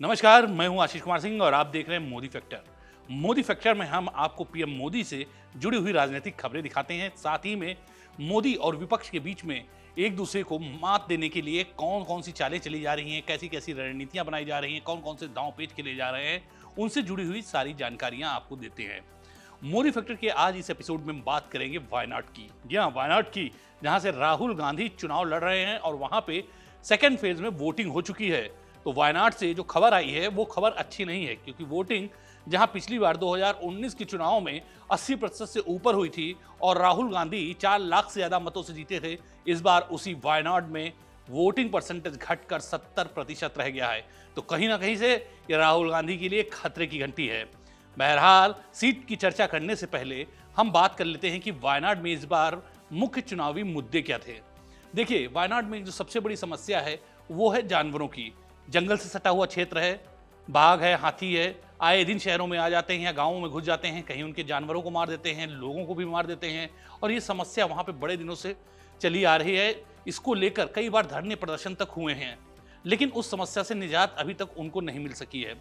नमस्कार, मैं हूं आशीष कुमार सिंह और आप देख रहे हैं मोदी फैक्टर। मोदी फैक्टर में हम आपको पीएम मोदी से जुड़ी हुई राजनीतिक खबरें दिखाते हैं। साथ ही में मोदी और विपक्ष के बीच में एक दूसरे को मात देने के लिए कौन कौन सी चालें चली जा रही हैं, कैसी कैसी रणनीतियां बनाई जा रही हैं, कौन कौन से दांव पेच खेले जा रहे हैं, उनसे जुड़ी हुई सारी जानकारियां आपको देते हैं। मोदी फैक्टर के आज इस एपिसोड में हम बात करेंगे वायनाड की। जी हाँ, वायनाड की, जहां से राहुल गांधी चुनाव लड़ रहे हैं और वहां पे सेकेंड फेज में वोटिंग हो चुकी है। तो वायनाड से जो खबर आई है वो खबर अच्छी नहीं है, क्योंकि वोटिंग जहां पिछली बार 2019 के चुनाव में 80% से ऊपर हुई थी और राहुल गांधी 4 लाख से ज्यादा मतों से जीते थे, इस बार उसी वायनाड में वोटिंग परसेंटेज घटकर 70% रह गया है। तो कहीं ना कहीं से ये राहुल गांधी के लिए खतरे की घंटी है। बहरहाल, सीट की चर्चा करने से पहले हम बात कर लेते हैं कि वायनाड में इस बार मुख्य चुनावी मुद्दे क्या थे। देखिए, वायनाड में जो सबसे बड़ी समस्या है वो है जानवरों की। जंगल से सटा हुआ क्षेत्र है, बाघ है, हाथी है, आए दिन शहरों में आ जाते हैं या गांवों में घुस जाते हैं, कहीं उनके जानवरों को मार देते हैं, लोगों को भी मार देते हैं और ये समस्या वहां पे बड़े दिनों से चली आ रही है। इसको लेकर कई बार धरने प्रदर्शन तक हुए हैं, लेकिन उस समस्या से निजात अभी तक उनको नहीं मिल सकी है।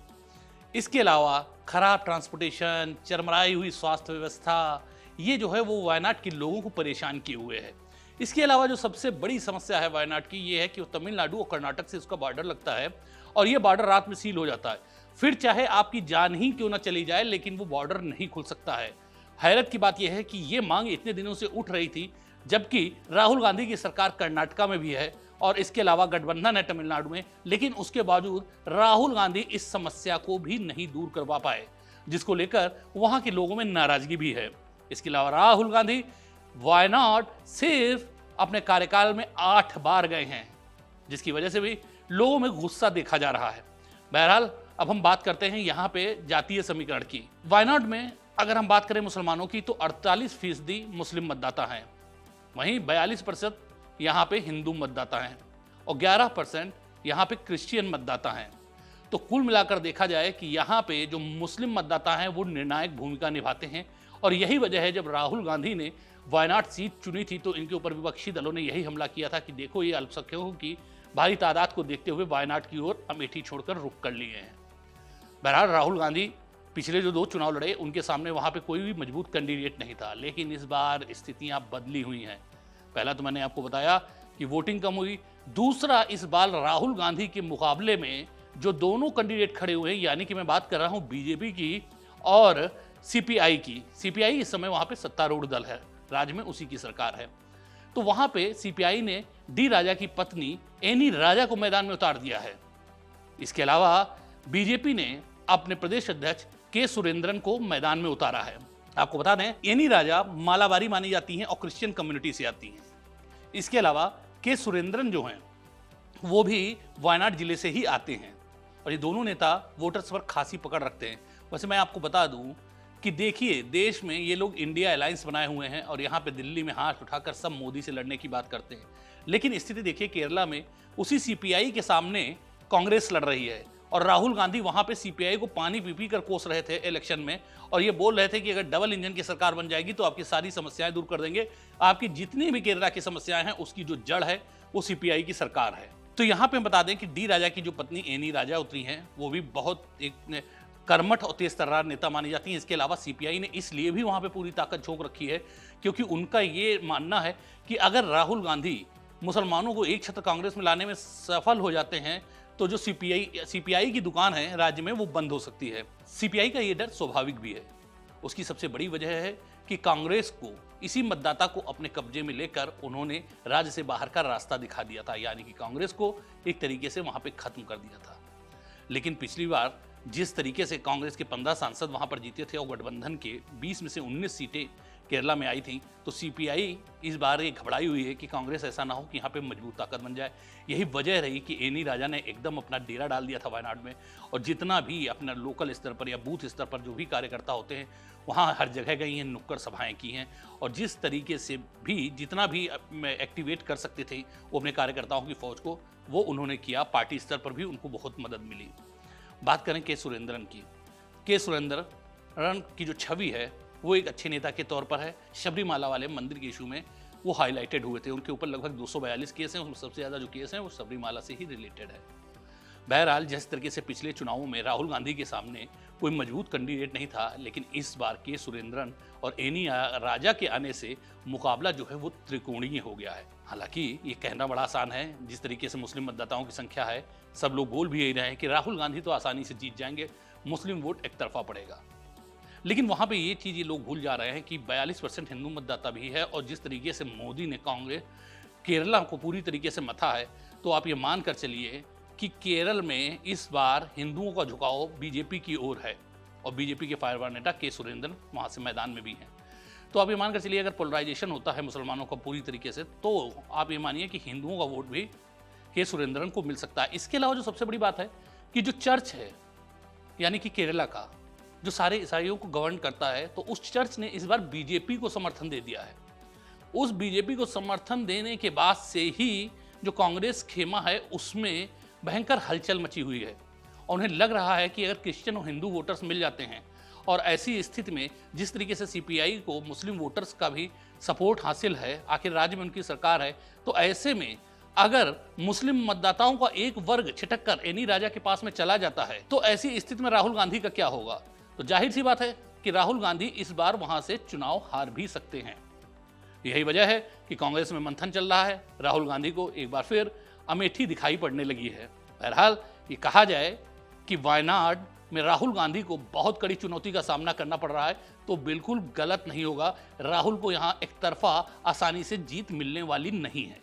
इसके अलावा खराब ट्रांसपोर्टेशन, चरमराई हुई स्वास्थ्य व्यवस्था, ये जो है वो वायनाड के लोगों को परेशान किए हुए है। इसके अलावा जो सबसे बड़ी समस्या है वायनाड की, ये है कि तमिलनाडु और कर्नाटक से उसका बॉर्डर लगता है और ये बॉर्डर रात में सील हो जाता है। फिर चाहे आपकी जान ही क्यों ना चली जाए, लेकिन वो बॉर्डर नहीं खुल सकता है। हैरत की बात यह है कि ये मांग इतने दिनों से उठ रही थी, जबकि राहुल गांधी की सरकार कर्नाटका में भी है और इसके अलावा गठबंधन है तमिलनाडु में, लेकिन उसके बावजूद राहुल गांधी इस समस्या को भी नहीं दूर करवा पाए, जिसको लेकर वहां के लोगों में नाराजगी भी है। इसके अलावा राहुल गांधी वायनाड सिर्फ अपने कार्यकाल में 8 बार गए हैं, जिसकी वजह से भी लोगों में गुस्सा देखा जा रहा है। बहरहाल, अब हम बात करते हैं यहाँ पे जातीय समीकरण की। वायनाड में अगर हम बात करें मुसलमानों की, तो 48% मुस्लिम मतदाता हैं, वहीं 42% यहाँ पे हिंदू मतदाता हैं और 11% यहाँ पे क्रिश्चियन मतदाता हैं। तो कुल मिलाकर देखा जाए कि यहाँ पे जो मुस्लिम मतदाता हैं वो निर्णायक भूमिका निभाते हैं और यही वजह है जब राहुल गांधी ने वायनाड सीट चुनी थी तो इनके ऊपर विपक्षी दलों ने यही हमला किया था कि देखो, ये अल्पसंख्यकों की भारी तादाद को देखते हुए वायनाड की ओर अमेठी छोड़कर रुख कर लिए हैं। बहरहाल, राहुल गांधी पिछले जो 2 चुनाव लड़े उनके सामने वहां पे कोई भी मजबूत कैंडिडेट नहीं था, लेकिन इस बार स्थितियां बदली हुई हैं। पहला तो मैंने आपको बताया कि वोटिंग कम हुई, दूसरा इस बार राहुल गांधी के मुकाबले में जो दोनों कैंडिडेट खड़े हुए हैं, यानी कि मैं बात कर रहा हूं बीजेपी की और सीपीआई की। सीपीआई इस समय वहां पे सत्तारूढ़ दल है, राज्य में उसी की सरकार है। तो वहां पे सीपीआई ने डी राजा की पत्नी एनी राजा को मैदान में उतार दिया है। इसके अलावा बीजेपी ने अपने प्रदेश अध्यक्ष के सुरेंद्रन को मैदान में उतारा है। आपको बता दें, एनी राजा मालाबारी मानी जाती हैं और क्रिश्चियन कम्युनिटी से आती हैं। इसके अलावा के सुरेंद्रन जो हैं वो भी वायनाड जिले से ही आते हैं और ये दोनों नेता वोटर्स पर खासी पकड़ रखते हैं। वैसे मैं आपको बता दूं कि देखिए, देश में ये लोग इंडिया अलायंस बनाए हुए हैं और यहाँ पे दिल्ली में हाथ उठाकर सब मोदी से लड़ने की बात करते हैं, लेकिन स्थिति देखिए केरला में उसी सीपीआई के सामने कांग्रेस लड़ रही है और राहुल गांधी वहां पे सीपीआई को पानी पी पी कर कोस रहे थे इलेक्शन में और ये बोल रहे थे कि अगर डबल इंजन की सरकार बन जाएगी तो आपकी सारी समस्याएं दूर कर देंगे, आपकी जितनी भी केरला की समस्याएं हैं उसकी जो जड़ है वो सीपीआई की सरकार है। तो यहाँ पे बता दें कि डी राजा की जो पत्नी एनी राजा उतरी हैं वो भी बहुत एक कर्मठ और तेज तर्रार नेता मानी जाती हैं। इसके अलावा सीपीआई ने इसलिए भी वहां पे पूरी ताकत झोंक रखी है क्योंकि उनका ये मानना है कि अगर राहुल गांधी मुसलमानों को एक छत्र कांग्रेस में लाने में सफल हो जाते हैं तो जो सीपीआई की दुकान है राज्य में वो बंद हो सकती है। सीपीआई का ये डर स्वाभाविक भी है। उसकी सबसे बड़ी वजह है कि कांग्रेस को इसी मतदाता को अपने कब्जे में लेकर उन्होंने राज्य से बाहर का रास्ता दिखा दिया था, यानी कि कांग्रेस को एक तरीके से वहां पे खत्म कर दिया था। लेकिन पिछली बार जिस तरीके से कांग्रेस के 15 सांसद वहां पर जीते थे और गठबंधन के 20 में से 19 सीटें केरला में आई थी, तो सीपीआई इस बार ये घबराई हुई है कि कांग्रेस ऐसा ना हो कि यहाँ पे मजबूत ताकत बन जाए। यही वजह रही कि एनी राजा ने एकदम अपना डेरा डाल दिया था वायनाड में और जितना भी अपना लोकल स्तर पर या बूथ स्तर पर जो भी कार्यकर्ता होते हैं वहाँ हर जगह गई हैं, नुक्कड़ सभाएं की हैं और जिस तरीके से भी जितना भी एक्टिवेट कर सकते थे वो अपने कार्यकर्ताओं की फौज को, वो उन्होंने किया। पार्टी स्तर पर भी उनको बहुत मदद मिली। बात करें के सुरेंद्रन की। के सुरेंद्रन की जो छवि है वो एक अच्छे नेता के तौर पर है। शबरीमाला वाले मंदिर के इशू में वो हाईलाइटेड हुए थे, उनके ऊपर लगभग 242 केस हैं, उसमें सबसे ज़्यादा जो केस हैं वो शबरीमाला से ही रिलेटेड है। बहरहाल जिस तरीके से पिछले चुनावों में राहुल गांधी के सामने कोई मजबूत कैंडिडेट नहीं था, लेकिन इस बार के सुरेंद्रन और एनी राजा के आने से मुकाबला जो है वो त्रिकोणीय हो गया है। हालांकि ये कहना बड़ा आसान है, जिस तरीके से मुस्लिम मतदाताओं की संख्या है, सब लोग बोल भी यही रहे हैं कि राहुल गांधी तो आसानी से जीत जाएंगे, मुस्लिम वोट एक तरफा पड़ेगा। लेकिन वहां पे ये चीज ये लोग भूल जा रहे हैं कि 42% हिंदू मतदाता भी है, और जिस तरीके से मोदी ने कांग्रेस केरला को पूरी तरीके से मथा है, तो आप ये मान कर चलिए कि केरल में इस बार हिंदुओं का झुकाव बीजेपी की ओर है, और बीजेपी के फायरवर नेता के सुरेंद्रन वहां से मैदान में भी हैं। तो आप ये मान कर चलिए अगर पोलराइजेशन होता है मुसलमानों का पूरी तरीके से, तो आप ये मानिए कि हिंदुओं का वोट भी के सुरेंद्रन को मिल सकता है। इसके अलावा जो सबसे बड़ी बात है कि जो चर्च है, यानी कि केरला का जो सारे ईसाइयों को गवर्न करता है, तो उस चर्च ने इस बार बीजेपी को समर्थन दे दिया है। उस बीजेपी को समर्थन देने के बाद से ही जो कांग्रेस खेमा है उसमें भयंकर हलचल मची हुई है, और उन्हें लग रहा है कि अगर क्रिश्चियन और हिंदू वोटर्स मिल जाते हैं, और ऐसी स्थिति में जिस तरीके से सीपीआई को मुस्लिम वोटर्स का भी सपोर्ट हासिल है, आखिर राज्य में उनकी सरकार है, तो ऐसे में अगर मुस्लिम मतदाताओं का एक वर्ग छिटक कर एनी राजा के पास में चला जाता है, तो ऐसी स्थिति में राहुल गांधी का क्या होगा? तो जाहिर सी बात है कि राहुल गांधी इस बार वहां से चुनाव हार भी सकते हैं। यही वजह है कि कांग्रेस में मंथन चल रहा है, राहुल गांधी को एक बार फिर अमेठी दिखाई पड़ने लगी है। बहरहाल ये कहा जाए कि वायनाड में राहुल गांधी को बहुत कड़ी चुनौती का सामना करना पड़ रहा है, तो बिल्कुल गलत नहीं होगा। राहुल को यहां एक तरफा आसानी से जीत मिलने वाली नहीं है।